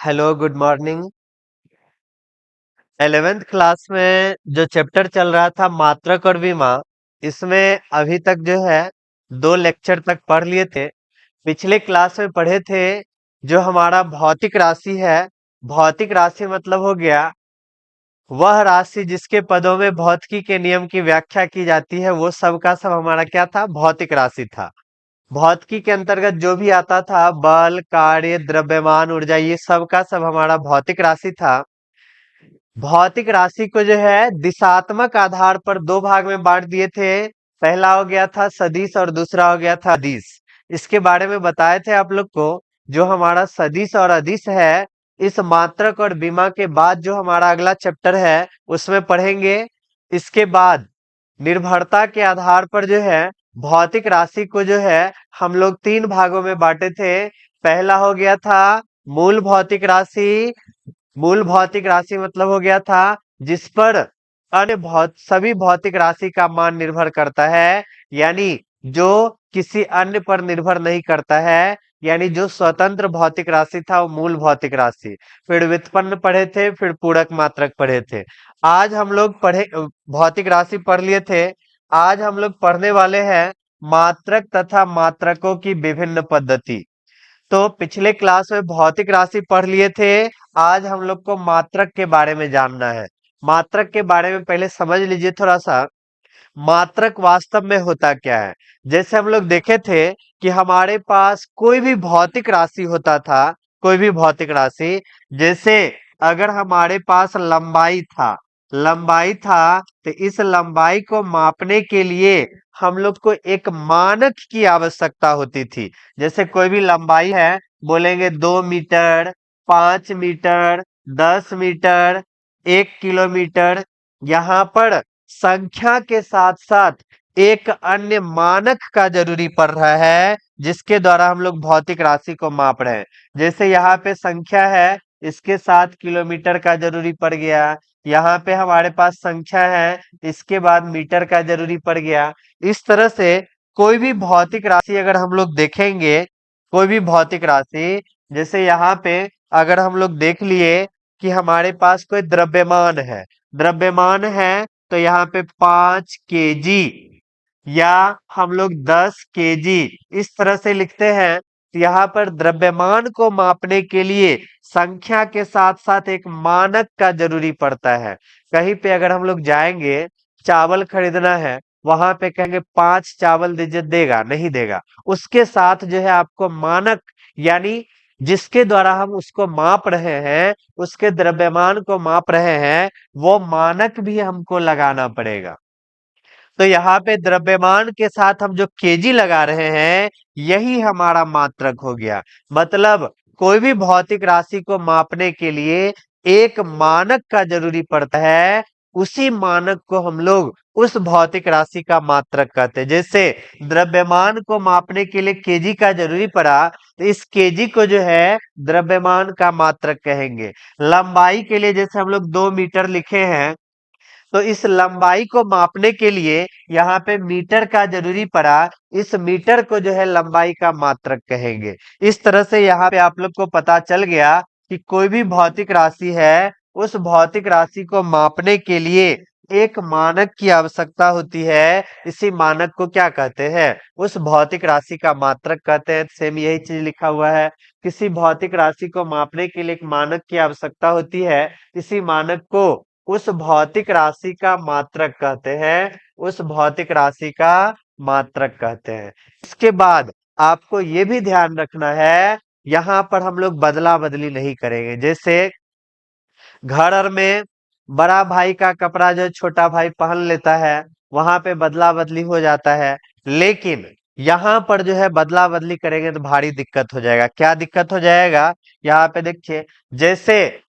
Hello, good morning. 11th class में जो chapter चल रहा था मात्रक और विमा, इसमें अभी तक जो है 2 लेक्चर तक पढ़ लिए थे। पिछले क्लास में पढ़े थे जो हमारा भौतिक राशि है। भौतिक राशि मतलब हो गया वह राशि जिसके पदों में भौतिकी के नियम की व्याख्या की जाती है, वो सब का सब हमारा क्या था, भौतिक राशि था। भौतिकी के अंतर्गत जो भी आता था, बल, कार्य, द्रव्यमान, ऊर्जा, ये सब का सब हमारा भौतिक राशि था। भौतिक राशि को जो है दिशात्मक आधार पर 2 भाग में बांट दिए थे। पहला हो गया था सदिश और दूसरा हो गया था अदिश। इसके बारे में बताए थे आप लोग को। जो हमारा सदिश और अदिश है, इस मात्रक और विमा के बाद जो हमारा अगला चैप्टर है उसमें पढ़ेंगे। इसके बाद निर्भरता के आधार पर जो है भौतिक राशि को जो है हम लोग 3 भागों में बांटे थे। पहला हो गया था मूल भौतिक राशि। मूल भौतिक राशि मतलब हो गया था जिस पर अन्य सभी भौतिक राशि का मान निर्भर करता है, यानी जो किसी अन्य पर निर्भर नहीं करता है, यानी जो स्वतंत्र भौतिक राशि था वो मूल भौतिक राशि। फिर व्युत्पन्न पढ़े थे, फिर पूरक मात्रक पढ़े थे। आज हम लोग पढ़े भौतिक राशि पढ़ लिए थे। आज हम लोग पढ़ने वाले हैं मात्रक तथा मात्रकों की विभिन्न पद्धति। तो पिछले क्लास में भौतिक राशि पढ़ लिए थे। आज हम लोग को मात्रक के बारे में जानना है। मात्रक के बारे में पहले समझ लीजिए थोड़ा सा। मात्रक वास्तव में होता क्या है। जैसे हम लोग देखे थे कि हमारे पास कोई भी भौतिक राशि होता था, कोई भी भौतिक राशि, जैसे अगर हमारे पास लंबाई था तो इस लंबाई को मापने के लिए हम लोग को एक मानक की आवश्यकता होती थी। जैसे कोई भी लंबाई है, बोलेंगे 2 मीटर, 5 मीटर, 10 मीटर, 1 किलोमीटर। यहाँ पर संख्या के साथ साथ एक अन्य मानक का जरूरी पड़ रहा है जिसके द्वारा हम लोग भौतिक राशि को माप रहे हैं। जैसे यहाँ पे संख्या है, इसके साथ किलोमीटर का जरूरी पड़ गया। यहाँ पे हमारे पास संख्या है, इसके बाद मीटर का जरूरी पड़ गया। इस तरह से कोई भी भौतिक राशि अगर हम लोग देखेंगे, कोई भी भौतिक राशि, जैसे यहाँ पे अगर हम लोग देख लिए कि हमारे पास कोई द्रव्यमान है तो यहाँ पे 5 kg या हम लोग 10 kg इस तरह से लिखते हैं। तो यहाँ पर द्रव्यमान को मापने के लिए संख्या के साथ साथ एक मानक का जरूरी पड़ता है। कहीं पे अगर हम लोग जाएंगे, चावल खरीदना है, वहां पे कहेंगे 5 चावल दीजिए, देगा नहीं देगा। उसके साथ जो है आपको मानक, यानी जिसके द्वारा हम उसको माप रहे हैं, उसके द्रव्यमान को माप रहे हैं, वो मानक भी हमको लगाना पड़ेगा। तो यहाँ पे द्रव्यमान के साथ हम जो केजी लगा रहे हैं, यही हमारा मात्रक हो गया। मतलब कोई भी भौतिक राशि को मापने के लिए एक मानक का जरूरी पड़ता है। उसी मानक को हम लोग उस भौतिक राशि का मात्रक कहते हैं। जैसे द्रव्यमान को मापने के लिए केजी का जरूरी पड़ा, तो इस केजी को जो है द्रव्यमान का मात्रक कहेंगे। लंबाई के लिए जैसे हम लोग 2 मीटर लिखे हैं, तो इस लंबाई को मापने के लिए यहाँ पे मीटर का जरूरी पड़ा। इस मीटर को जो है लंबाई का मात्रक कहेंगे। इस तरह से यहाँ पे आप लोग को पता चल गया कि कोई भी भौतिक राशि है, उस भौतिक राशि को मापने के लिए एक मानक की आवश्यकता होती है। इसी मानक को क्या कहते हैं, उस भौतिक राशि का मात्रक कहते हैं। सेम यही चीज लिखा हुआ है। किसी भौतिक राशि को मापने के लिए एक मानक की आवश्यकता होती है। इसी मानक को उस भौतिक राशि का मात्रक कहते हैं। उस भौतिक राशि का मात्रक कहते हैं। इसके बाद आपको ये भी ध्यान रखना है, यहाँ पर हम लोग बदला बदली नहीं करेंगे। जैसे घर और में बड़ा भाई का कपड़ा जो छोटा भाई पहन लेता है, वहां पे बदला बदली हो जाता है। लेकिन यहाँ पर जो है बदला बदली करेंगे तो भारी दिक्कत हो जाएगा। क्या दिक्कत हो जाएगा, यहाँ पे देखिए। जैसे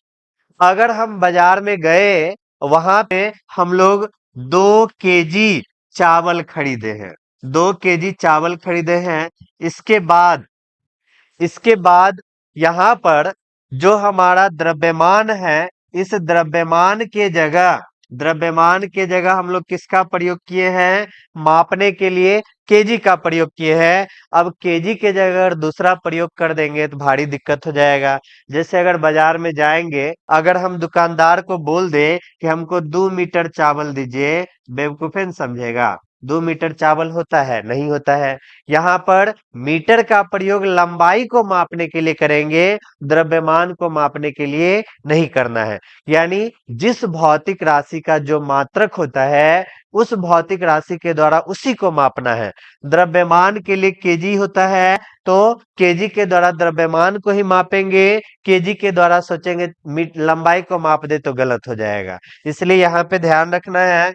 अगर हम बाजार में गए, वहां पे हम लोग 2 kg चावल खरीदे हैं, 2 kg चावल खरीदे हैं। इसके बाद इसके बाद यहाँ पर जो हमारा द्रव्यमान है, इस द्रव्यमान के जगह द्रव्यमान के जगह हम लोग किसका प्रयोग किए हैं? मापने के लिए केजी का प्रयोग किए हैं। अब केजी के जगह अगर दूसरा प्रयोग कर देंगे तो भारी दिक्कत हो जाएगा। जैसे अगर बाजार में जाएंगे, अगर हम दुकानदार को बोल दे कि हमको 2 मीटर चावल दीजिए, बेवकूफे न समझेगा। 2 मीटर चावल होता है? नहीं होता है। यहाँ पर मीटर का प्रयोग लंबाई को मापने के लिए करेंगे, द्रव्यमान को मापने के लिए नहीं करना है। यानी जिस भौतिक राशि का जो मात्रक होता है, उस भौतिक राशि के द्वारा उसी को मापना है। द्रव्यमान के लिए केजी होता है, तो केजी के द्वारा द्रव्यमान को ही मापेंगे। केजी के द्वारा सोचेंगे लंबाई को माप दे तो गलत हो जाएगा। इसलिए यहाँ पे ध्यान रखना है,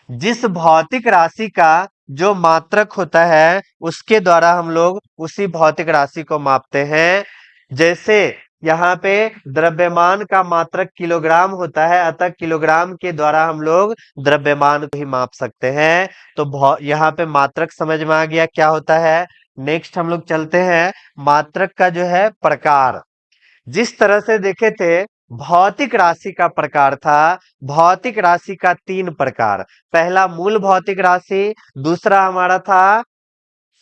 जिस भौतिक राशि का जो मात्रक होता है उसके द्वारा हम लोग उसी भौतिक राशि को मापते हैं। जैसे यहाँ पे द्रव्यमान का मात्रक किलोग्राम होता है, अतः किलोग्राम के द्वारा हम लोग द्रव्यमान को ही माप सकते हैं। तो यहाँ पे मात्रक समझ में आ गया क्या होता है। नेक्स्ट हम लोग चलते हैं मात्रक का जो है प्रकार। जिस तरह से देखे थे भौतिक राशि का प्रकार था, भौतिक राशि का 3 प्रकार। पहला मूल भौतिक राशि, दूसरा हमारा था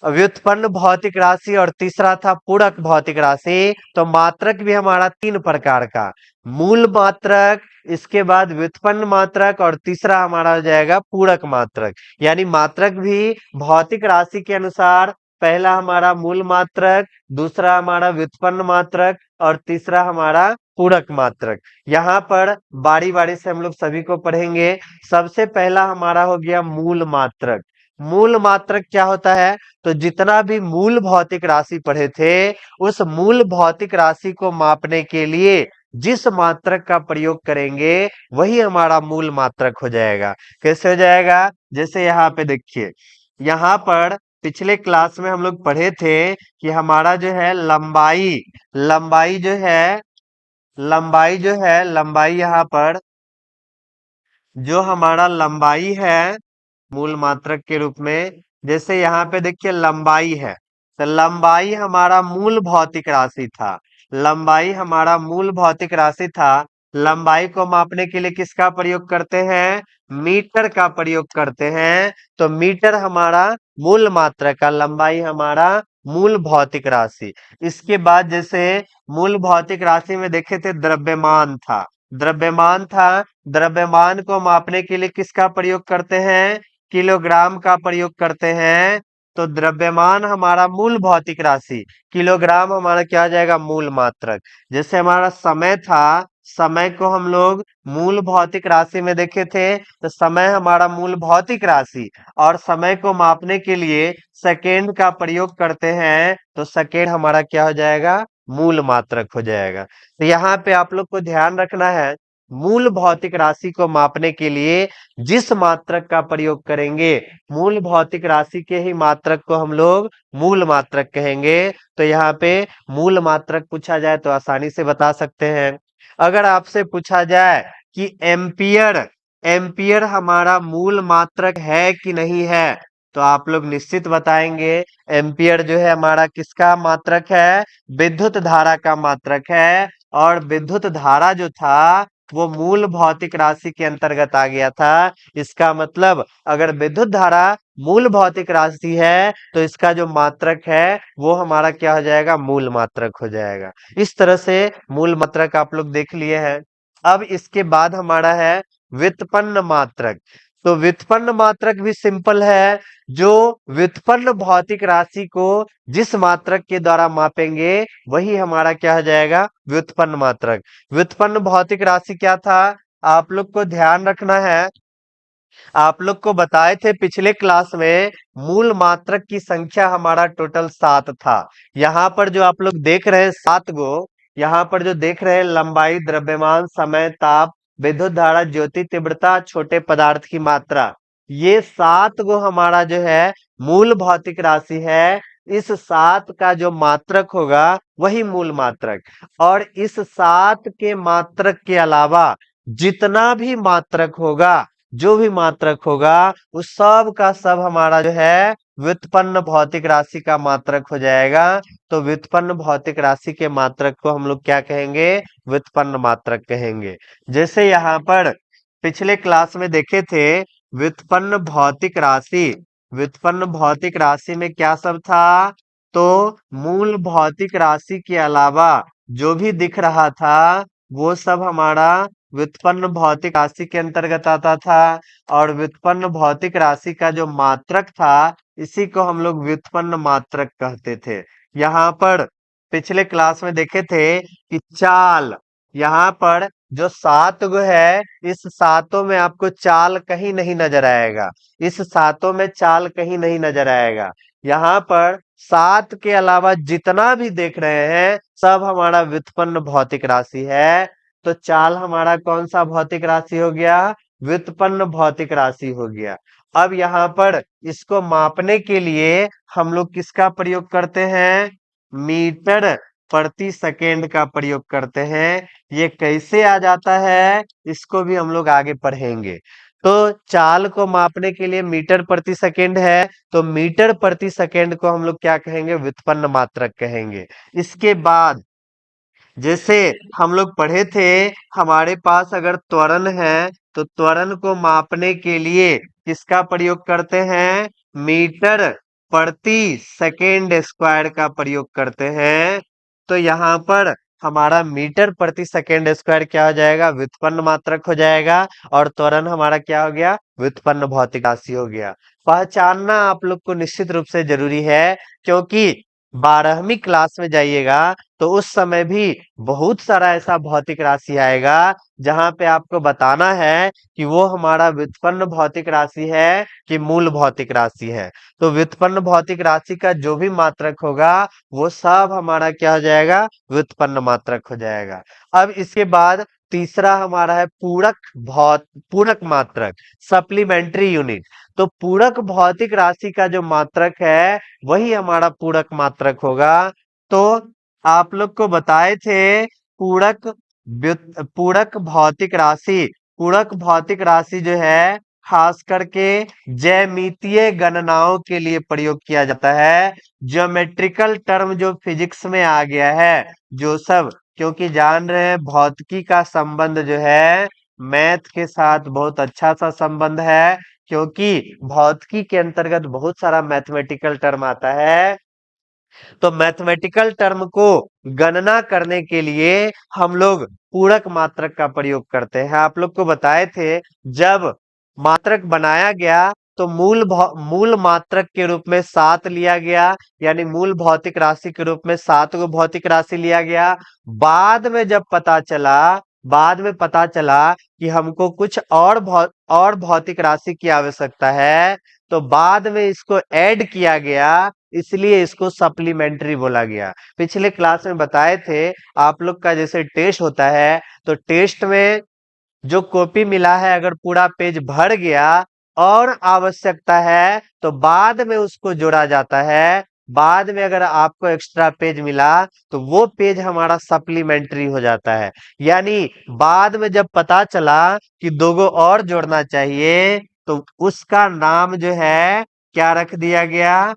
व्युत्पन्न भौतिक राशि, और तीसरा था पूरक भौतिक राशि। तो मात्रक भी हमारा 3 प्रकार का, मूल मात्रक, इसके बाद व्युत्पन्न मात्रक, और तीसरा हमारा हो जाएगा पूरक मात्रक। यानी मात्रक भी भौतिक राशि के अनुसार, पहला हमारा मूल मात्रक, दूसरा हमारा व्युत्पन्न मात्रक, और तीसरा हमारा पूरक मात्रक। यहाँ पर बारी बारी से हम लोग सभी को पढ़ेंगे। सबसे पहला हमारा हो गया मूल मात्रक। मूल मात्रक क्या होता है? तो जितना भी मूल भौतिक राशि पढ़े थे, उस मूल भौतिक राशि को मापने के लिए जिस मात्रक का प्रयोग करेंगे वही हमारा मूल मात्रक हो जाएगा। कैसे हो जाएगा? जैसे यहाँ पे देखिए, यहाँ पर पिछले क्लास में हम लोग पढ़े थे कि हमारा जो है लंबाई, लंबाई जो है, लंबाई यहाँ पर जो हमारा लंबाई है मूल मात्रक के रूप में, जैसे यहाँ पे देखिए लंबाई है, तो लंबाई हमारा मूल भौतिक राशि था। लंबाई हमारा मूल भौतिक राशि था। लंबाई को मापने के लिए किसका प्रयोग करते हैं? मीटर का प्रयोग करते हैं। तो मीटर हमारा मूल मात्रक का, लंबाई हमारा मूल भौतिक राशि। इसके बाद जैसे मूल भौतिक राशि में देखे थे द्रव्यमान था, द्रव्यमान था। द्रव्यमान को मापने के लिए किसका प्रयोग करते हैं? किलोग्राम का प्रयोग करते हैं। तो द्रव्यमान हमारा मूल भौतिक राशि, किलोग्राम हमारा क्या हो जाएगा? मूल मात्रक। जैसे हमारा समय था, समय को हम लोग मूल भौतिक राशि में देखे थे, तो समय हमारा मूल भौतिक राशि, और समय को मापने के लिए सेकेंड का प्रयोग करते हैं, तो सेकेंड हमारा क्या हो जाएगा? मूल मात्रक हो जाएगा। तो यहाँ पे आप लोग को ध्यान रखना है, मूल भौतिक राशि को मापने के लिए जिस मात्रक का प्रयोग करेंगे, मूल भौतिक राशि के ही मात्रक को हम लोग मूल मात्रक कहेंगे। तो यहाँ पे मूल मात्रक पूछा जाए तो आसानी से बता सकते हैं। अगर आपसे पूछा जाए कि एम्पियर, एम्पियर हमारा मूल मात्रक है कि नहीं है, तो आप लोग निश्चित बताएंगे। एम्पियर जो है हमारा किसका मात्रक है? विद्युत धारा का मात्रक है। और विद्युत धारा जो था वो मूल भौतिक राशि के अंतर्गत आ गया था। इसका मतलब अगर विद्युत धारा मूल भौतिक राशि है, तो इसका जो मात्रक है वो हमारा क्या हो जाएगा? मूल मात्रक हो जाएगा। इस तरह से मूल मात्रक आप लोग देख लिए हैं। अब इसके बाद हमारा है व्युत्पन्न मात्रक। तो व्युत्पन्न मात्रक भी सिंपल है। जो व्युत्पन्न भौतिक राशि को जिस मात्रक के द्वारा मापेंगे वही हमारा क्या हो जाएगा? व्युत्पन्न मात्रक। व्युत्पन्न भौतिक राशि क्या था? आप लोग को ध्यान रखना है, आप लोग को बताए थे पिछले क्लास में मूल मात्रक की संख्या हमारा टोटल 7 था। यहाँ पर जो आप लोग देख रहे हैं 7 गो, यहाँ पर जो देख रहे हैं लंबाई, द्रव्यमान, समय, ताप, विद्युत धारा, ज्योति तीव्रता, छोटे पदार्थ की मात्रा, ये 7 गो हमारा जो है मूल भौतिक राशि है। इस 7 का जो मात्रक होगा वही मूल मात्रक। और इस 7 के मात्रक के अलावा जितना भी मात्रक होगा, जो भी मात्रक होगा, उस सब का सब हमारा जो है व्युत्पन्न भौतिक राशि का मात्रक हो जाएगा। तो व्युत्पन्न भौतिक राशि के मात्रक को हम लोग क्या कहेंगे? व्युत्पन्न मात्रक कहेंगे। जैसे यहाँ पर पिछले क्लास में देखे थे व्युत्पन्न भौतिक राशि। व्युत्पन्न भौतिक राशि में क्या सब था? तो मूल भौतिक राशि के अलावा जो भी दिख रहा था वो सब हमारा व्युत्पन्न भौतिक राशि के अंतर्गत आता था। और व्युत्पन्न भौतिक राशि का जो मात्रक था इसी को हम लोग व्युत्पन्न मात्रक कहते थे। यहाँ पर पिछले क्लास में देखे थे कि चाल, यहाँ पर जो 7 गो है इस सातों में आपको चाल कहीं नहीं नजर आएगा। इस सातों में चाल कहीं नहीं नजर आएगा। यहाँ पर 7 के अलावा जितना भी देख रहे हैं सब हमारा व्युत्पन्न भौतिक राशि है। तो चाल हमारा कौन सा भौतिक राशि हो गया? व्युत्पन्न भौतिक राशि हो गया। अब यहाँ पर इसको मापने के लिए हम लोग किसका प्रयोग करते हैं? मीटर प्रति सेकेंड का प्रयोग करते हैं। ये कैसे आ जाता है इसको भी हम लोग आगे पढ़ेंगे। तो चाल को मापने के लिए मीटर प्रति सेकेंड है, तो मीटर प्रति सेकेंड को हम लोग क्या कहेंगे? व्युत्पन्न मात्रक कहेंगे। इसके बाद जैसे हम लोग पढ़े थे हमारे पास अगर त्वरण है तो त्वरण को मापने के लिए किसका प्रयोग करते हैं? मीटर प्रति सेकेंड स्क्वायर का प्रयोग करते हैं। तो यहाँ पर हमारा मीटर प्रति सेकेंड स्क्वायर क्या हो जाएगा? व्युत्पन्न मात्रक हो जाएगा। और त्वरण हमारा क्या हो गया? व्युत्पन्न भौतिक राशि हो गया। पहचानना आप लोग को निश्चित रूप से जरूरी है, क्योंकि 12वीं क्लास में जाइएगा तो उस समय भी बहुत सारा ऐसा भौतिक राशि आएगा जहां पे आपको बताना है कि वो हमारा व्युत्पन्न भौतिक राशि है कि मूल भौतिक राशि है। तो व्युत्पन्न भौतिक राशि का जो भी मात्रक होगा वो सब हमारा क्या हो जाएगा? व्युत्पन्न मात्रक हो जाएगा। अब इसके बाद तीसरा हमारा है पूरक मात्रक, सप्लीमेंट्री यूनिट। तो पूरक भौतिक राशि का जो मात्रक है वही हमारा पूरक मात्रक होगा। तो आप लोग को बताए थे पूरक पूरक भौतिक राशि। पूरक भौतिक राशि जो है खास करके ज्यामितीय गणनाओं के लिए प्रयोग किया जाता है। ज्योमेट्रिकल टर्म जो फिजिक्स में आ गया है जो सब, क्योंकि जान रहे हैं भौतिकी का संबंध जो है मैथ के साथ बहुत अच्छा सा संबंध है, क्योंकि भौतिकी के अंतर्गत बहुत सारा मैथमेटिकल टर्म आता है। तो मैथमेटिकल टर्म को गणना करने के लिए हम लोग पूरक मात्रक का प्रयोग करते हैं। आप लोग को बताए थे जब मात्रक बनाया गया तो मूल मात्रक के रूप में 7 लिया गया, यानी मूल भौतिक राशि के रूप में 7 को भौतिक राशि लिया गया। बाद में जब बाद में पता चला कि हमको कुछ और भौतिक राशि की आवश्यकता है, तो बाद में इसको ऐड किया गया, इसलिए इसको सप्लीमेंट्री बोला गया। पिछले क्लास में बताए थे आप लोग का जैसे टेस्ट होता है तो टेस्ट में जो कॉपी मिला है अगर पूरा पेज भर गया और आवश्यकता है तो बाद में उसको जोड़ा जाता है। बाद में अगर आपको एक्स्ट्रा पेज मिला तो वो पेज हमारा सप्लीमेंट्री हो जाता है। यानी बाद में जब पता चला कि 2 गो और जोड़ना चाहिए तो उसका नाम जो है क्या रख दिया गया?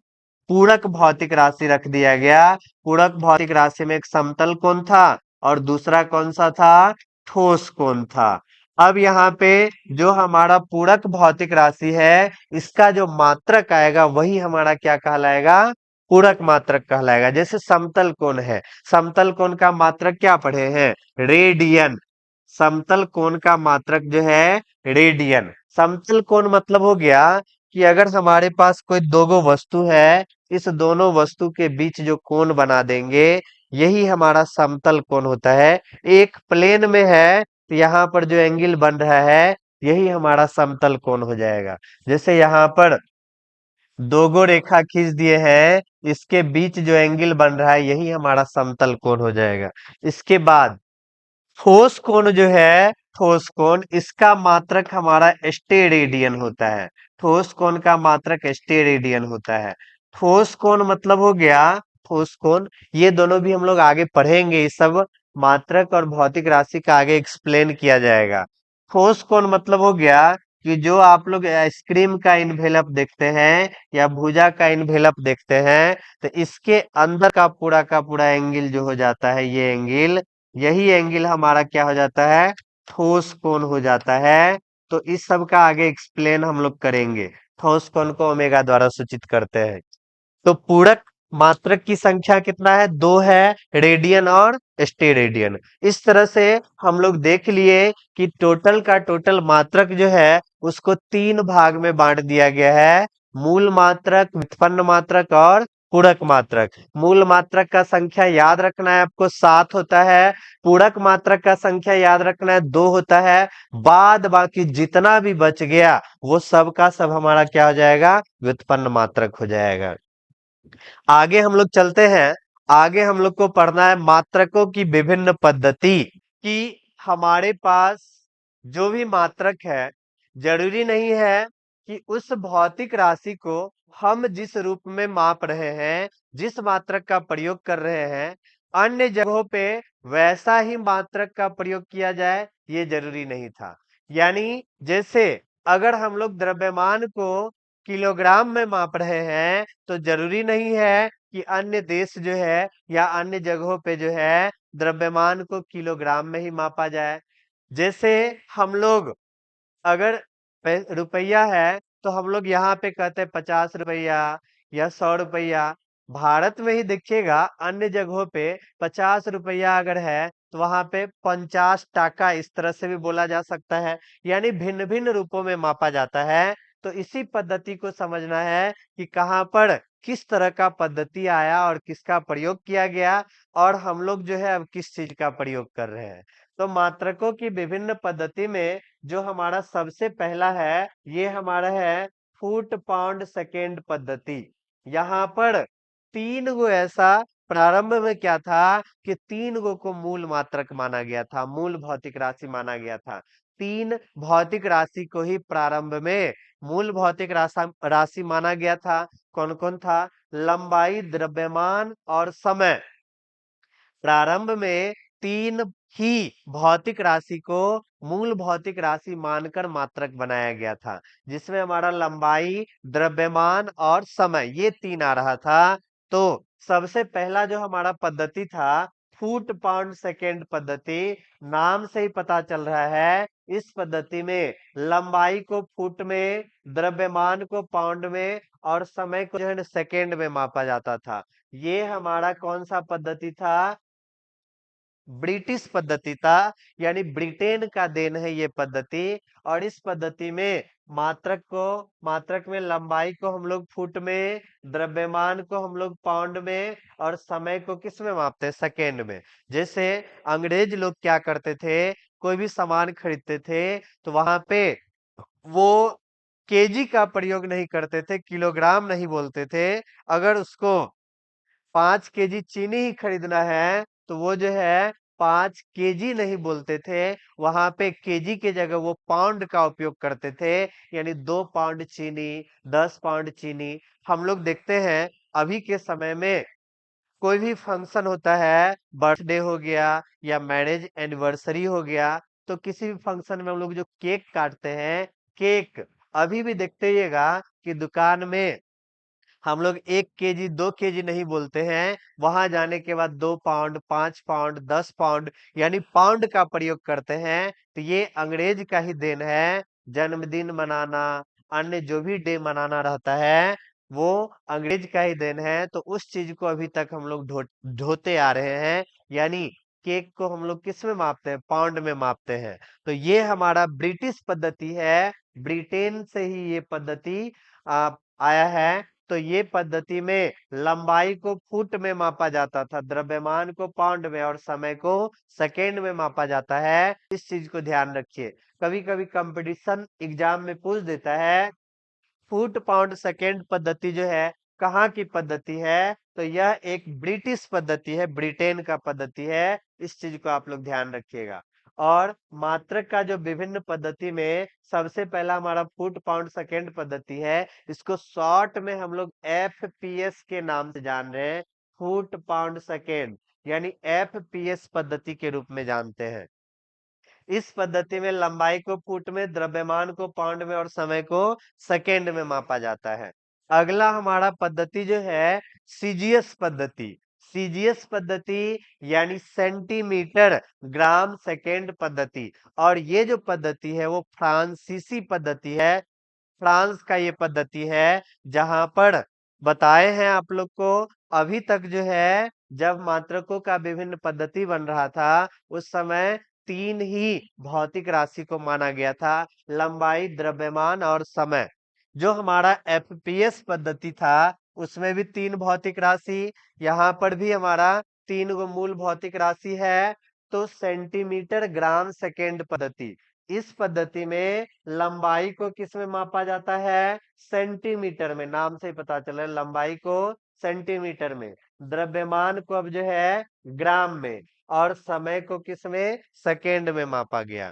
पूरक भौतिक राशि रख दिया गया। पूरक भौतिक राशि में एक समतल कोण था और दूसरा कौन सा था? ठोस कोण था। अब यहाँ पे जो हमारा पूरक भौतिक राशि है इसका जो मात्रक आएगा वही हमारा क्या कहलाएगा? पूरक मात्रक कहलाएगा। जैसे समतल कोण है, समतल कोण का मात्रक क्या पढ़े हैं? रेडियन। समतल कोण का मात्रक जो है रेडियन। समतल कोण मतलब हो गया कि अगर हमारे पास कोई 2 गो वस्तु है, इस दोनों वस्तु के बीच जो कोण बना देंगे यही हमारा समतल कोण होता है। एक प्लेन में है तो यहाँ पर जो एंगल बन रहा है यही हमारा समतल कोण हो जाएगा। जैसे यहाँ पर 2 गो रेखा खींच दिए हैं, इसके बीच जो एंगल बन रहा है यही हमारा समतल कोण हो जाएगा। इसके बाद ठोस कोण जो है, ठोस कोण, इसका मात्रक हमारा स्टेरेडियन होता है। ठोस कोण का मात्रक स्टेरेडियन होता है। ठोस कोण मतलब हो गया, ठोस कोण, ये दोनों भी हम लोग आगे पढ़ेंगे। ये सब मात्रक और भौतिक राशि का आगे एक्सप्लेन किया जाएगा। ठोस कोण मतलब हो गया कि जो आप लोग आइसक्रीम का इन्वेलप देखते हैं या भुजा का इन्वेलप देखते हैं तो इसके अंदर का पूरा एंगल जो हो जाता है, ये एंगल, यही एंगल हमारा क्या हो जाता है? ठोस कोण हो जाता है। तो इस सब का आगे एक्सप्लेन हम लोग करेंगे। ठोस कोण को ओमेगा द्वारा सूचित करते हैं। तो पूरक मात्रक की संख्या कितना है? 2 है, रेडियन और स्टेरेडियन। इस तरह से हम लोग देख लिए कि टोटल का टोटल मात्रक जो है उसको 3 भाग में बांट दिया गया है। मूल मात्रक, व्युत्पन्न मात्रक और पूरक मात्रक। मूल मात्रक का संख्या याद रखना है आपको, 7 होता है। पूरक मात्रक का संख्या याद रखना है, 2 होता है। बाद बाकी जितना भी बच गया वो सब का सब हमारा क्या हो जाएगा? व्युत्पन्न मात्रक हो जाएगा। आगे हम लोग चलते हैं। आगे हम लोग को पढ़ना है मात्रकों की विभिन्न पद्धति। कि हमारे पास जो भी मात्रक है, जरूरी नहीं है कि उस भौतिक राशि को हम जिस रूप में माप रहे हैं, जिस मात्रक का प्रयोग कर रहे हैं, अन्य जगहों पे वैसा ही मात्रक का प्रयोग किया जाए, ये जरूरी नहीं था। यानी जैसे अगर हम लोग द्रव्यमान को किलोग्राम में माप रहे हैं, तो जरूरी नहीं है कि अन्य देश जो है या अन्य जगहों पे जो है द्रव्यमान को किलोग्राम में ही मापा जाए। जैसे हम लोग अगर रुपया है तो हम लोग यहाँ पे कहते हैं 50 रुपया या 100 रुपया। भारत में ही देखिएगा अन्य जगहों पे 50 रुपया अगर है तो वहां पे 50 टाका इस तरह से भी बोला जा सकता है। यानी भिन्न भिन्न रूपों में मापा जाता है। तो इसी पद्धति को समझना है कि कहाँ पर किस तरह का पद्धति आया और किसका प्रयोग किया गया, और हम लोग जो है अब किस चीज का प्रयोग कर रहे हैं। तो मात्रकों की विभिन्न पद्धति में जो हमारा सबसे पहला है, ये हमारा है फुट पाउंड सेकेंड पद्धति। यहाँ पर 3 गो ऐसा प्रारंभ में क्या था कि 3 गो को मूल मात्रक माना गया था, मूल भौतिक राशि माना गया था। 3 भौतिक राशि को ही प्रारंभ में मूल भौतिक राशि माना गया था। कौन कौन था? लंबाई, द्रव्यमान और समय। प्रारंभ में 3 ही भौतिक राशि को मूल भौतिक राशि मानकर मात्रक बनाया गया था, जिसमें हमारा लंबाई, द्रव्यमान और समय ये 3 आ रहा था। तो सबसे पहला जो हमारा पद्धति था फुट पाउंड सेकेंड पद्धति, नाम से ही पता चल रहा है इस पद्धति में लंबाई को फुट में, द्रव्यमान को पाउंड में और समय को जो है सेकेंड में मापा जाता था। ये हमारा कौन सा पद्धति था? ब्रिटिश पद्धति था। यानी ब्रिटेन का देन है ये पद्धति। और इस पद्धति में मात्रक में लंबाई को हम लोग फुट में, द्रव्यमान को हम लोग पाउंड में और समय को किस में मापते हैं? सेकेंड में। जैसे अंग्रेज लोग क्या करते थे, कोई भी सामान खरीदते थे तो वहां पे वो केजी का प्रयोग नहीं करते थे, किलोग्राम नहीं बोलते थे। अगर उसको 5 केजी चीनी ही खरीदना है तो वो जो है 5 केजी नहीं बोलते थे, वहां पे केजी के जगह वो पाउंड का उपयोग करते थे। यानी 2 पाउंड चीनी, 10 पाउंड चीनी। हम लोग देखते हैं अभी के समय में कोई भी फंक्शन होता है, बर्थडे हो गया या मैरिज एनिवर्सरी हो गया, तो किसी भी फंक्शन में हम लोग जो केक काटते हैं, केक अभी भी देखते रहिएगा कि दुकान में हम लोग 1 केजी 2 केजी नहीं बोलते हैं, वहां जाने के बाद 2 पाउंड, 5 पाउंड, 10 पाउंड यानी पाउंड का प्रयोग करते हैं। तो ये अंग्रेज का ही देन है। जन्मदिन मनाना, अन्य जो भी डे मनाना रहता है वो अंग्रेज का ही देन है। तो उस चीज को अभी तक हम लोग ढोते आ रहे हैं। यानी केक को हम लोग किस में मापते हैं? पाउंड में मापते हैं। तो ये हमारा ब्रिटिश पद्धति है। ब्रिटेन से ही ये पद्धति आया है। तो ये पद्धति में लंबाई को फुट में मापा जाता था, द्रव्यमान को पाउंड में और समय को सेकेंड में मापा जाता है। इस चीज को ध्यान रखिए। कभी कभी कंपटीशन एग्जाम में पूछ देता है फुट पाउंड सेकेंड पद्धति जो है कहाँ की पद्धति है, तो यह एक ब्रिटिश पद्धति है, ब्रिटेन का पद्धति है। इस चीज को आप लोग ध्यान रखिएगा। और मात्रक का जो विभिन्न पद्धति में सबसे पहला हमारा फुट पाउंड सेकेंड पद्धति है, इसको शॉर्ट में हम लोग एफपीएस के नाम से जान रहे हैं। फुट पाउंड सेकेंड यानी एफपीएस पद्धति के रूप में जानते हैं। इस पद्धति में लंबाई को फुट में, द्रव्यमान को पाउंड में और समय को सेकेंड में मापा जाता है। अगला हमारा पद्धति जो है सीजीएस पद्धति। सीजीएस पद्धति यानी सेंटीमीटर ग्राम सेकेंड पद्धति। और ये जो पद्धति है वो फ्रांसीसी पद्धति है, फ्रांस का ये पद्धति है, जहां पर बताए हैं आप लोग को अभी तक जो है जब मात्रकों का विभिन्न पद्धति बन रहा था उस समय तीन ही भौतिक राशि को माना गया था, लंबाई, द्रव्यमान और समय। जो हमारा एफपीएस पद्धति था उसमें भी तीन भौतिक राशि, यहाँ पर भी हमारा तीन गो मूल भौतिक राशि है। तो सेंटीमीटर ग्राम सेकेंड पद्धति, इस पद्धति में लंबाई को किस में मापा जाता है? सेंटीमीटर में। नाम से ही पता चला लंबाई को सेंटीमीटर में, द्रव्यमान को अब जो है ग्राम में, और समय को किस में? सेकेंड में मापा गया।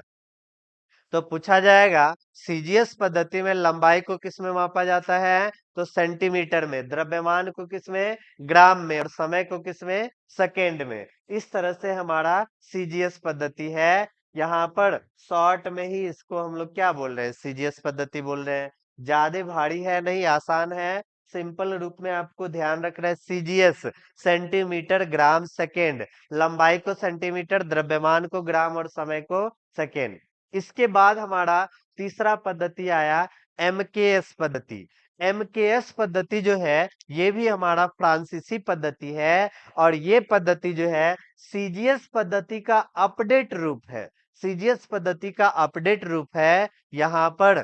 तो पूछा जाएगा सीजीएस पद्धति में लंबाई को किस में मापा जाता है? तो सेंटीमीटर में, द्रव्यमान को किस में? ग्राम में, और समय को किस में? सेकेंड में। इस तरह से हमारा सीजीएस पद्धति है। यहाँ पर शॉर्ट में ही इसको हम लोग क्या बोल रहे हैं? सीजीएस पद्धति बोल रहे हैं। ज्यादा भारी है नहीं, आसान है, सिंपल रूप में आपको ध्यान रखना है। सीजीएस सेंटीमीटर ग्राम सेकेंड, लंबाई को सेंटीमीटर, द्रव्यमान को ग्राम और समय को सेकेंड। इसके बाद हमारा तीसरा पद्धति आया एमकेएस पद्धति। एमकेएस पद्धति जो है ये भी हमारा फ्रांसीसी पद्धति है, और ये पद्धति जो है सीजीएस पद्धति का अपडेट रूप है। सीजीएस पद्धति का अपडेट रूप है। यहाँ पर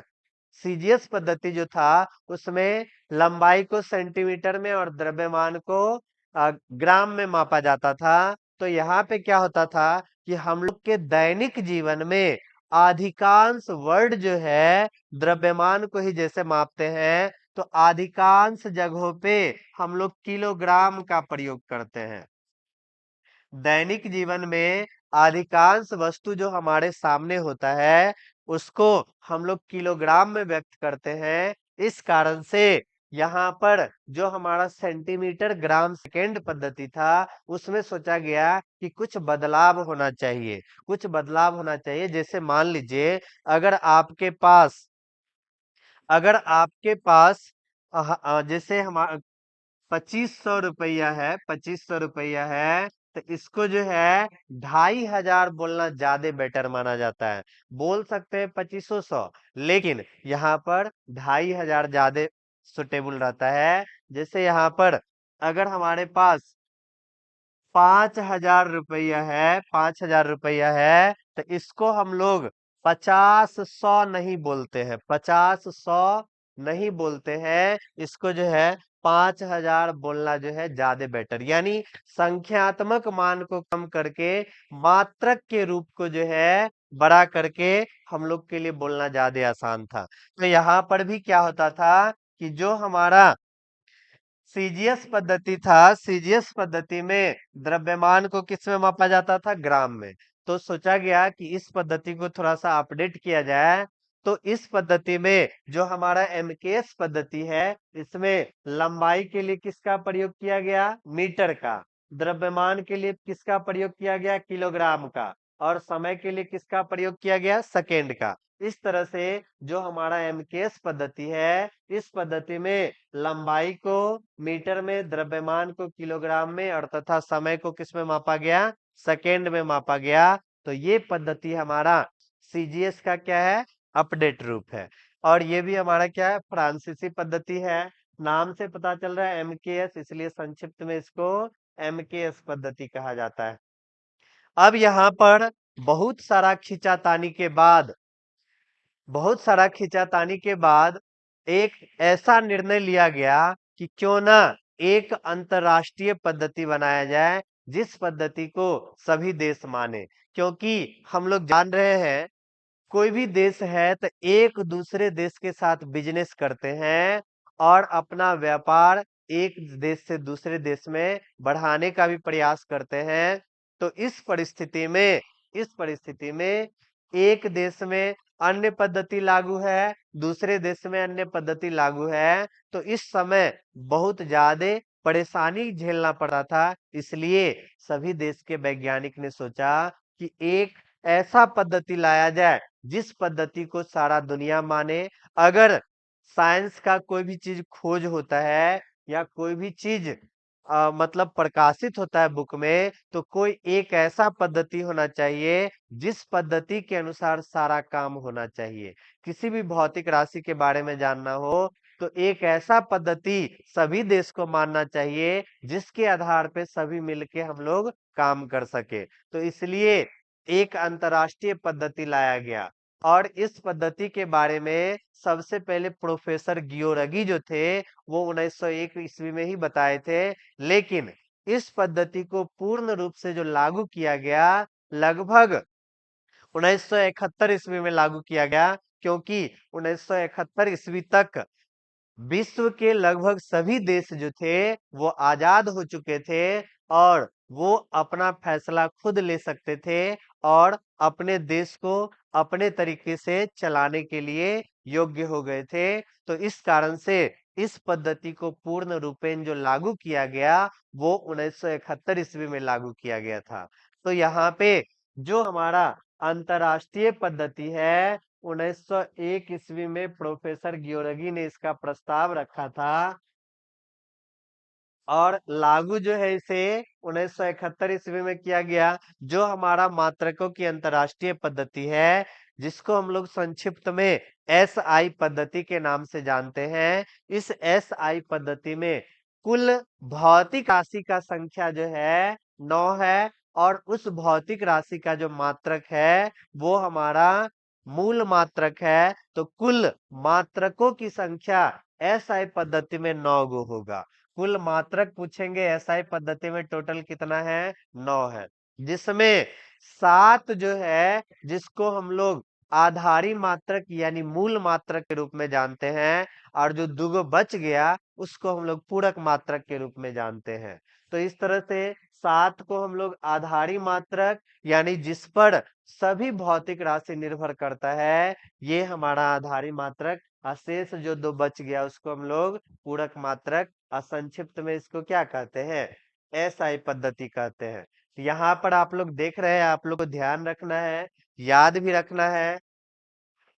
सीजीएस पद्धति जो था उसमें लंबाई को सेंटीमीटर में और द्रव्यमान को ग्राम में मापा जाता था। तो यहाँ पे क्या होता था कि हम लोग के दैनिक जीवन में अधिकांश वर्ड जो है द्रव्यमान को ही जैसे मापते हैं, तो अधिकांश जगहों पे हम लोग किलोग्राम का प्रयोग करते हैं। दैनिक जीवन में अधिकांश वस्तु जो हमारे सामने होता है उसको हम लोग किलोग्राम में व्यक्त करते हैं। इस कारण से यहाँ पर जो हमारा सेंटीमीटर ग्राम सेकेंड पद्धति था उसमें सोचा गया कि कुछ बदलाव होना चाहिए, कुछ बदलाव होना चाहिए। जैसे मान लीजिए अगर आपके पास अगर आपके पास जैसे हमारा 2500 रुपया है, 2500 रुपया है, तो इसको जो है 2500 बोलना ज्यादा बेटर माना जाता है। बोल सकते हैं 2500, लेकिन यहाँ पर 2500 ज्यादा सुटेबल रहता है। जैसे यहाँ पर अगर हमारे पास 5000 रुपया है, 5000 रुपया है, तो इसको हम लोग 50 100 नहीं बोलते हैं, 50 100 नहीं बोलते हैं। इसको जो है 5000 बोलना जो है ज्यादा बेटर, यानी संख्यात्मक मान को कम करके मात्रक के रूप को जो है बड़ा करके हम लोग के लिए बोलना ज्यादा आसान था। तो यहाँ पर भी क्या होता था कि जो हमारा सीजीएस पद्धति था, सीजीएस पद्धति में द्रव्यमान को किस में मापा जाता था? ग्राम में। तो सोचा गया कि इस पद्धति को थोड़ा सा अपडेट किया जाए। तो इस पद्धति में जो हमारा एमकेएस पद्धति है इसमें लंबाई के लिए किसका प्रयोग किया गया? मीटर का। द्रव्यमान के लिए किसका प्रयोग किया गया? किलोग्राम का। और समय के लिए किसका प्रयोग किया गया? सेकेंड का। इस तरह से जो हमारा एमकेएस पद्धति है इस पद्धति में लंबाई को मीटर में, द्रव्यमान को किलोग्राम में, और तथा समय को किस में मापा गया? सेकेंड में मापा गया। तो ये पद्धति हमारा सीजीएस का क्या है? अपडेट रूप है। और ये भी हमारा क्या है? फ्रांसीसी पद्धति है। नाम से पता चल रहा है एमकेएस, इसलिए संक्षिप्त में इसको एमकेएस पद्धति कहा जाता है। अब यहाँ पर बहुत सारा खींचातानी के बाद एक ऐसा निर्णय लिया गया कि क्यों ना एक अंतरराष्ट्रीय पद्धति बनाया जाए जिस पद्धति को सभी देश माने। क्योंकि हम लोग जान रहे हैं कोई भी देश है तो एक दूसरे देश के साथ बिजनेस करते हैं और अपना व्यापार एक देश से दूसरे देश में बढ़ाने का भी प्रयास करते हैं। तो इस परिस्थिति में एक देश में अन्य पद्धति लागू है, दूसरे देश में अन्य पद्धति लागू है, तो इस समय बहुत ज्यादा परेशानी झेलना पड़ा था। इसलिए सभी देश के वैज्ञानिक ने सोचा कि एक ऐसा पद्धति लाया जाए जिस पद्धति को सारा दुनिया माने। अगर साइंस का कोई भी चीज खोज होता है या कोई भी चीज मतलब प्रकाशित होता है बुक में, तो कोई एक ऐसा पद्धति होना चाहिए जिस पद्धति के अनुसार सारा काम होना चाहिए। किसी भी भौतिक राशि के बारे में जानना हो तो एक ऐसा पद्धति सभी देश को मानना चाहिए जिसके आधार पे सभी मिलके हम लोग काम कर सके। तो इसलिए एक अंतरराष्ट्रीय पद्धति लाया गया, और इस पद्धति के बारे में सबसे पहले प्रोफेसर गियोरगी जो थे वो 1901 ईस्वी में ही बताए थे। लेकिन इस पद्धति को पूर्ण रूप से जो लागू किया गया लगभग 1971 ईस्वी में लागू किया गया, क्योंकि 1971 ईस्वी तक विश्व के लगभग सभी देश जो थे वो आजाद हो चुके थे, और वो अपना फैसला खुद ले सकते थे और अपने देश को अपने तरीके से चलाने के लिए योग्य हो गए थे। तो इस कारण से इस पद्धति को पूर्ण रूपेण जो लागू किया गया वो 1971 ईस्वी में लागू किया गया था। तो यहाँ पे जो हमारा अंतरराष्ट्रीय पद्धति है 1901 ईस्वी में प्रोफेसर गियोरगी ने इसका प्रस्ताव रखा था, और लागू जो है इसे 1971 ईस्वी में किया गया। जो हमारा मात्रकों की अंतरराष्ट्रीय पद्धति है जिसको हम लोग संक्षिप्त में SI पद्धति के नाम से जानते हैं, इस SI पद्धति में कुल भौतिक राशि का संख्या जो है 9 है, और उस भौतिक राशि का जो मात्रक है वो हमारा मूल मात्रक है। तो कुल मात्रकों की संख्या SI पद्धति में 9 गो होगा। कुल मात्रक पूछेंगे SI पद्धति में टोटल कितना है, 9 है, जिसमें 7 जो है जिसको हम लोग आधारी मात्रक यानी मूल मात्रक के रूप में जानते हैं, और जो दुगो बच गया उसको हम लोग पूरक मात्रक के रूप में जानते हैं। तो इस तरह से 7 को हम लोग आधारी मात्रक यानी जिस पर सभी भौतिक राशि निर्भर करता है ये हमारा आधारी मात्रक, शेष जो 2 बच गया उसको हम लोग पूरक मात्रक, संक्षिप्त में इसको क्या कहते हैं, SI पद्धति कहते हैं। यहाँ पर आप लोग देख रहे हैं, आप लोग को ध्यान रखना है, याद भी रखना है,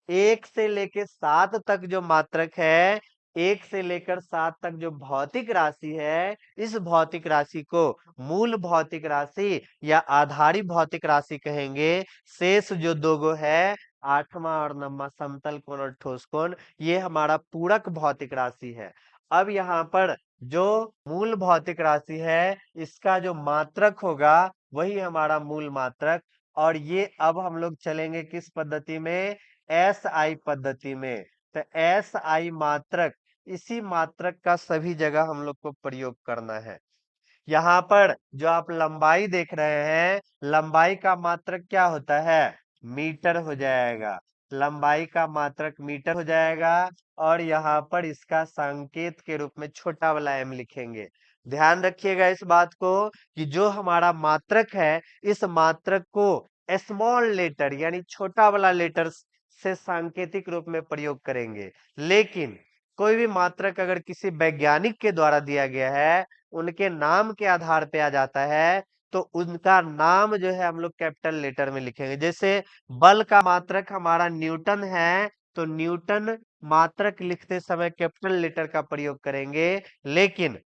1 से लेकर 7 तक जो मात्रक है, 1 से लेकर 7 तक जो भौतिक राशि है, इस भौतिक राशि को मूल भौतिक राशि या आधारी भौतिक राशि कहेंगे। शेष जो 2 गो है, 8वां और 9वां, समतल कोण और ठोस कोण, ये हमारा पूरक भौतिक राशि है। अब यहाँ पर जो मूल भौतिक राशि है इसका जो मात्रक होगा वही हमारा मूल मात्रक, और ये अब हम लोग चलेंगे किस पद्धति में, SI पद्धति में। तो SI मात्रक, इसी मात्रक का सभी जगह हम लोग को प्रयोग करना है। यहाँ पर जो आप लंबाई देख रहे हैं, लंबाई का मात्रक क्या होता है, मीटर हो जाएगा। लंबाई का मात्रक मीटर हो जाएगा, और यहाँ पर इसका संकेत के रूप में छोटा वाला m लिखेंगे। ध्यान रखिएगा इस बात को कि जो हमारा मात्रक है इस मात्रक को स्मॉल लेटर यानी छोटा वाला लेटर से सांकेतिक रूप में प्रयोग करेंगे। लेकिन कोई भी मात्रक अगर किसी वैज्ञानिक के द्वारा दिया गया है, उनके नाम के आधार पे आ जाता है, तो उनका नाम जो है हम लोग कैपिटल लेटर में लिखेंगे। जैसे बल का मात्रक हमारा न्यूटन है, तो न्यूटन मात्रक लिखते समय कैपिटल लेटर का प्रयोग करेंगे। लेकिन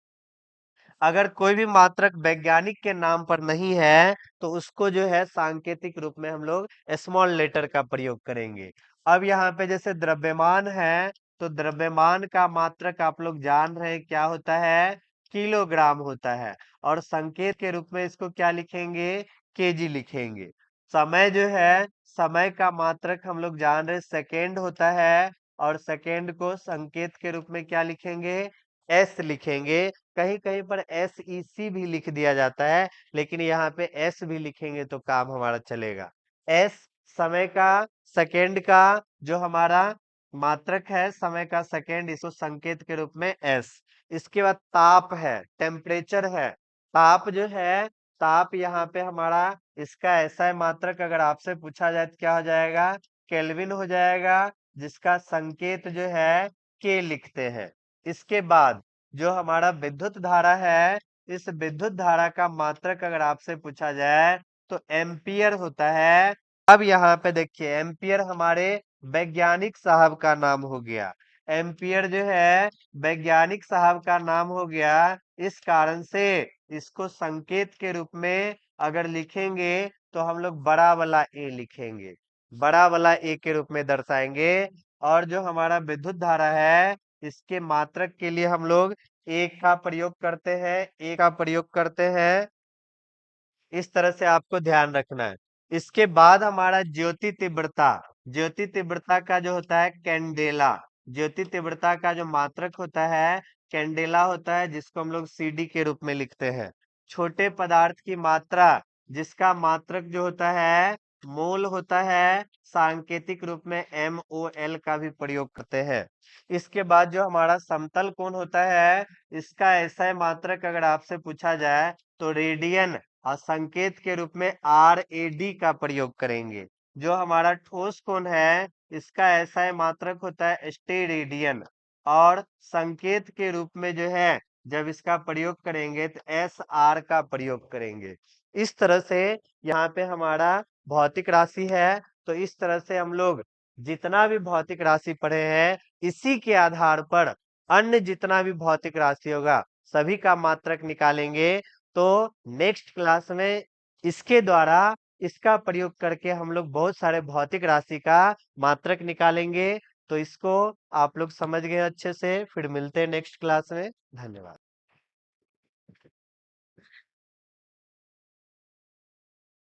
अगर कोई भी मात्रक वैज्ञानिक के नाम पर नहीं है तो उसको जो है सांकेतिक रूप में हम लोग स्मॉल लेटर का प्रयोग करेंगे। अब यहाँ पे जैसे द्रव्यमान है, तो द्रव्यमान का मात्रक आप लोग जान रहे हैं क्या होता है, किलोग्राम होता है, और संकेत के रूप में इसको क्या लिखेंगे, केजी लिखेंगे। समय जो है, समय का मात्रक हम लोग जान रहे सेकेंड होता है, और सेकेंड को संकेत के रूप में क्या लिखेंगे, एस लिखेंगे। कहीं कहीं पर SEC भी लिख दिया जाता है, लेकिन यहाँ पे S भी लिखेंगे तो काम हमारा चलेगा। S समय का, सेकेंड का जो हमारा मात्रक है समय का सेकेंड, इसको संकेत के रूप में S। इसके बाद ताप है, टेम्परेचर है। ताप जो है, ताप यहाँ पे हमारा इसका ऐसा मात्रक अगर आपसे पूछा जाए तो क्या हो जाएगा, केल्विन हो जाएगा, जिसका संकेत जो है K लिखते हैं। इसके बाद जो हमारा विद्युत धारा है, इस विद्युत धारा का मात्रक अगर आपसे पूछा जाए तो एम्पियर होता है। अब यहाँ पे देखिए, एम्पियर हमारे वैज्ञानिक साहब का नाम हो गया। एम्पियर जो है वैज्ञानिक साहब का नाम हो गया, इस कारण से इसको संकेत के रूप में अगर लिखेंगे तो हम लोग बड़ा वाला ए लिखेंगे, बड़ा वाला ए के रूप में दर्शाएंगे। और जो हमारा विद्युत धारा है इसके मात्रक के लिए हम लोग एक का प्रयोग करते हैं, एक का प्रयोग करते हैं। इस तरह से आपको ध्यान रखना है। इसके बाद हमारा ज्योति तीव्रता, ज्योति तीव्रता का जो होता है कैंडेला, ज्योति तीव्रता का जो मात्रक होता है कैंडेला होता है, जिसको हम लोग सीडी के रूप में लिखते हैं। छोटे पदार्थ की मात्रा जिसका मात्रक जो होता है मोल होता है, सांकेतिक रूप में MOL का भी प्रयोग करते हैं। इसके बाद जो हमारा समतल कोण होता है इसका ऐसा मात्रक अगर आपसे पूछा जाए तो रेडियन और संकेत के रूप में RAD का प्रयोग करेंगे। जो हमारा ठोस कोण है इसका ऐसा मात्रक होता है स्टेरेडियन, और संकेत के रूप में जो है जब इसका प्रयोग करेंगे तो SR का प्रयोग करेंगे। इस तरह से यहाँ पे हमारा भौतिक राशि है। तो इस तरह से हम लोग जितना भी भौतिक राशि पढ़े हैं इसी के आधार पर अन्य जितना भी भौतिक राशि होगा सभी का मात्रक निकालेंगे। तो नेक्स्ट क्लास में इसके द्वारा इसका प्रयोग करके हम लोग बहुत सारे भौतिक राशि का मात्रक निकालेंगे। तो इसको आप लोग समझ गए अच्छे से। फिर मिलते हैं नेक्स्ट क्लास में। धन्यवाद।